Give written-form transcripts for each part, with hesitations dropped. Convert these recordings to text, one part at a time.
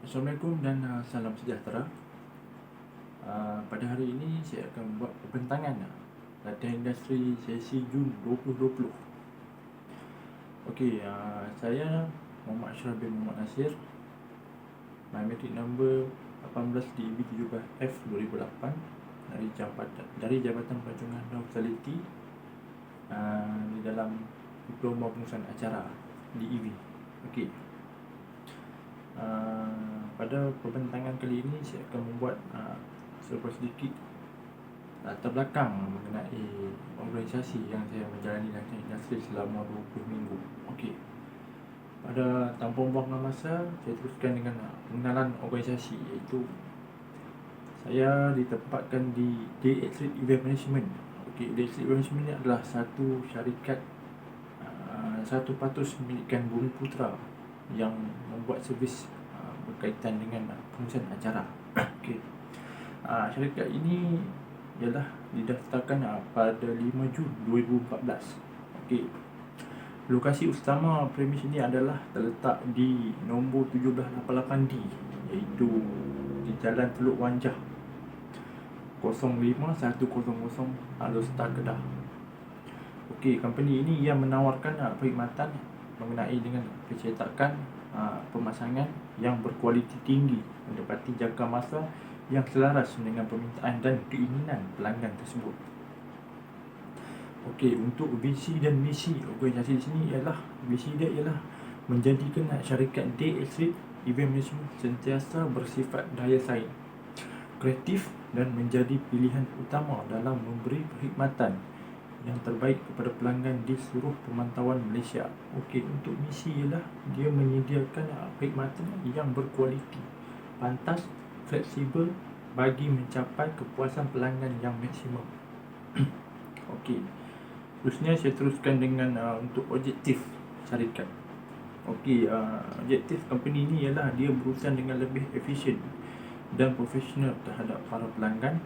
Assalamualaikum dan salam sejahtera. Pada hari ini saya akan membuat pembentangan latihan industri sesi Jun 2020. Okey, saya Muhammad Ashraf bin Muhammad Nasir. My metric number 18 DB 17F 2008 dari Jabatan Pelancongan dan Hospitality di dalam Diploma Pengurusan Acara DEV. Okey. Pada pembentangan kali ini saya akan membuat sedikit latar belakang mengenai organisasi yang saya menjalani latihan industri selama 20 minggu. Okey. Pada tanpa membuang masa, saya teruskan dengan pengenalan organisasi, iaitu saya ditempatkan di DX Event Management. Okey, DX Event Management ini adalah satu syarikat satu patus milikkan Bumiputra yang membuat servis berkaitan dengan pengurusan acara. Okey. Syarikat ini ialah didaftarkan pada 5 Jun 2014. Okey. Lokasi utama premis ini adalah terletak di nombor 1788D, iaitu di Jalan Teluk Wanjah 05100 Alor-Star Kedah. Okey, company ini yang menawarkan perkhidmatan mengenai dengan pencetakan pemasangan yang berkualiti tinggi, mendapati jangka masa yang selaras dengan permintaan dan keinginan pelanggan tersebut. Okey, untuk visi dan misi organisasi di sini ialah, visi dia ialah menjadikan syarikat DX Event Management sentiasa bersifat daya saing, kreatif dan menjadi pilihan utama dalam memberi perkhidmatan yang terbaik kepada pelanggan di seluruh pemantauan Malaysia. Okey, untuk misi ialah dia menyediakan perkhidmatan yang berkualiti, pantas, fleksibel bagi mencapai kepuasan pelanggan yang maksimum. Okey. Terusnya saya teruskan dengan untuk objektif syarikat. Okey, objektif company ini ialah dia berurusan dengan lebih efisien dan profesional terhadap para pelanggan,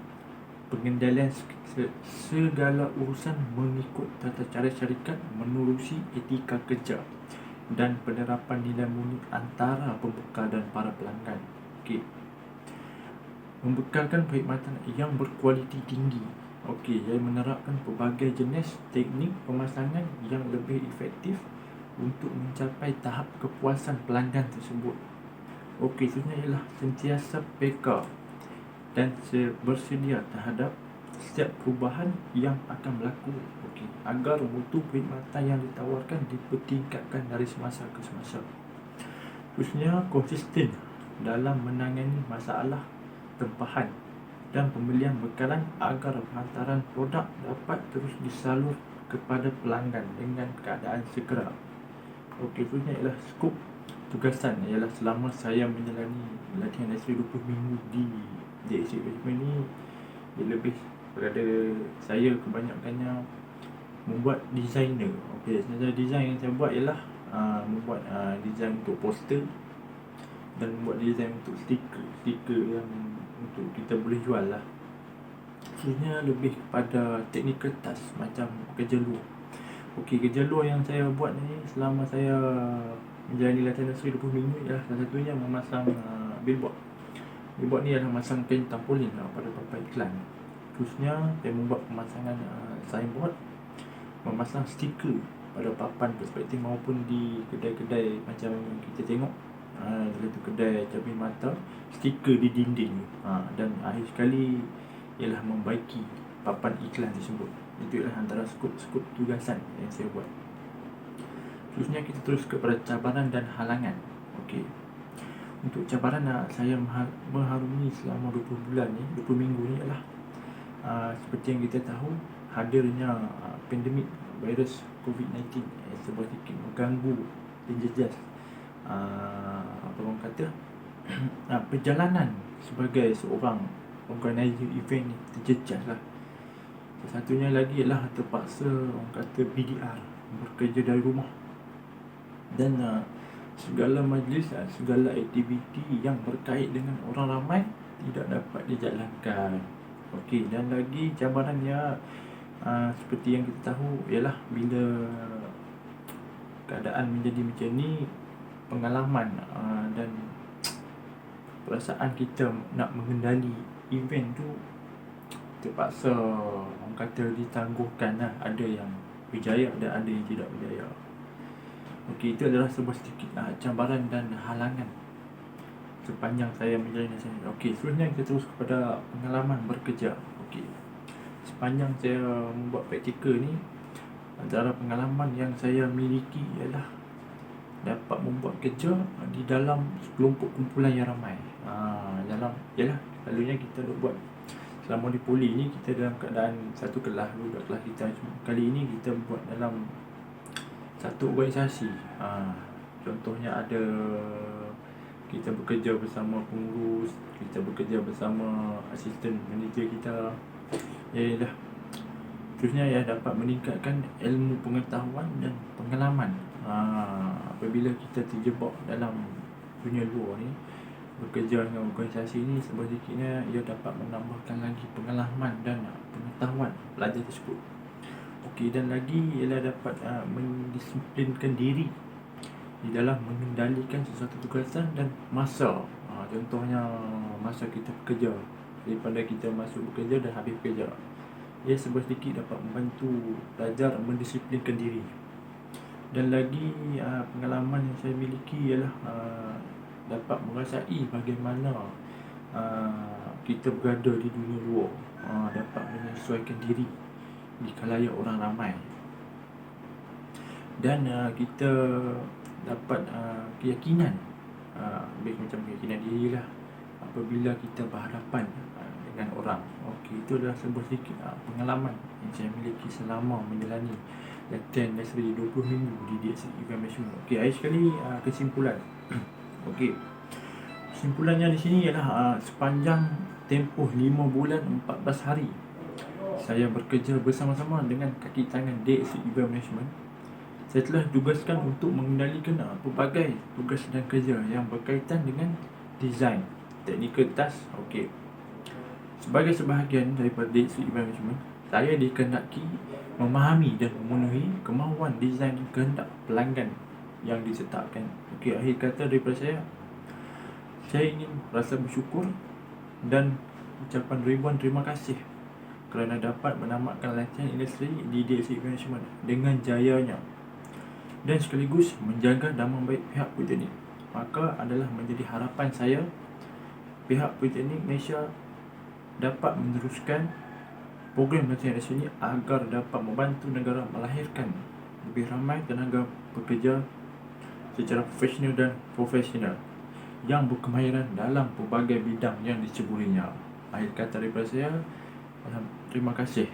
pengendalian segala urusan mengikut tata cara syarikat, menerusi etika kerja dan penerapan nilai murni antara pembekal dan para pelanggan. Okey. Membekalkan perkhidmatan yang berkualiti tinggi. Okey, yang menerapkan pelbagai jenis teknik pemasangan yang lebih efektif untuk mencapai tahap kepuasan pelanggan tersebut. Okey, seterusnya ialah sentiasa peka dan bersedia terhadap setiap perubahan yang akan berlaku. Okey, agar mutu perkhidmatan yang ditawarkan dipertingkatkan dari semasa ke semasa. Terusnya, konsisten dalam menangani masalah tempahan dan pembelian bekalan agar hantaran produk dapat terus disalur kepada pelanggan dengan keadaan segera. Okey, seterusnya ialah skop tugasan, ialah selama saya menjalani latihan industri 20 minggu di DX Management ni, dia lebih pada saya kebanyakannya membuat designer. Okey, design yang saya buat ialah membuat design untuk poster dan membuat design untuk stiker yang untuk kita boleh jual lah. Sebenarnya lebih kepada teknik kertas macam kerja luar. Okey, kerja luar yang saya buat ni selama saya menjalani latihan industri 20 minggu ialah salah satunya memasang billboard. Billboard ni adalah memasang kain tampolin pada papan iklan. Terusnya saya membuat pemasangan signboard, memasang stiker pada papan perspektif maupun di kedai-kedai macam kita tengok iaitu kedai cermin mata, stiker di dinding, dan akhir sekali ialah membaiki papan iklan tersebut. Itu ialah antara skop tugasan yang saya buat. Terusnya kita terus kepada cabaran dan halangan. Okey. Untuk cabaran saya mengharungi selama 20 bulan ni, 20 minggu ni ialah seperti yang kita tahu, hadirnya pandemik virus COVID-19 sedikit mengganggu dan jejas apa orang kata perjalanan sebagai seorang organizer event ni terjejas lah. Satunya lagi ialah terpaksa orang kata BDR, bekerja dari rumah, dan segala majlis, segala aktiviti yang berkait dengan orang ramai tidak dapat dijalankan. Okey, dan lagi cabarannya seperti yang kita tahu ialah bila keadaan menjadi macam ni, pengalaman dan perasaan kita nak mengendali event tu terpaksa orang kata ditangguhkan lah. Ada yang berjaya dan ada yang tidak berjaya. Okey, itu adalah sebuah sedikit cabaran dan halangan sepanjang saya menjalani sini. Okey, seterusnya kita terus kepada pengalaman bekerja. Okey, sepanjang saya membuat praktikal ni, antara pengalaman yang saya miliki ialah dapat membuat kerja di dalam kelompok kumpulan yang ramai. Yalah, selalunya kita duk buat selama di poli ni, kita dalam keadaan satu kelas, dua kelas kita. Kali ini kita buat dalam satu organisasi. Contohnya ada, kita bekerja bersama pengurus, kita bekerja bersama asisten manager kita. Ialah terusnya dapat meningkatkan ilmu pengetahuan dan pengalaman. Apabila kita terjebak dalam dunia luar ni, bekerja dengan organisasi ni, sedikitnya ia dapat menambahkan lagi pengalaman dan pengetahuan pelajar tersebut. Okey, dan lagi ialah dapat mendisiplinkan diri di dalam mengendalikan sesuatu tugasan dan masa. Contohnya masa kita bekerja, daripada kita masuk bekerja dan habis bekerja, ia sedikit dapat membantu pelajar mendisiplinkan diri. Dan lagi pengalaman yang saya miliki ialah dapat merasai bagaimana kita berada di dunia luar, dapat menyesuaikan diri di khalayak orang ramai. Dan kita dapat keyakinan, lebih macam keyakinan diri lah apabila kita berhadapan dengan orang. Okey, itu adalah sebuah sedikit pengalaman yang saya miliki selama menjalani latihan nursery 20 minggu di DXC Event Management. Okey, akhir sekali kesimpulan. Okey, kesimpulannya di sini ialah sepanjang tempoh 5 bulan 14 hari saya bekerja bersama-sama dengan kaki tangan DXC Event Management, saya telah tugaskan untuk mengendalikan pelbagai tugas dan kerja yang berkaitan dengan design, technical task. Okey, sebagai sebahagian daripada DXC Event Management, saya dikehendaki memahami dan memenuhi kemahuan design dan kehendak pelanggan yang ditetapkan. Okey, akhir kata daripada saya ingin rasa bersyukur dan ucapan ribuan terima kasih kerana dapat menamatkan latihan industri di DXC Event Management dengan jayanya dan sekaligus menjaga nama baik pihak Politeknik. Maka adalah menjadi harapan saya pihak Politeknik Malaysia dapat meneruskan program latihan industri ini agar dapat membantu negara melahirkan lebih ramai tenaga pekerja secara profesional yang berkemahiran dalam pelbagai bidang yang diceburinya. Akhir kata daripada saya, terima kasih.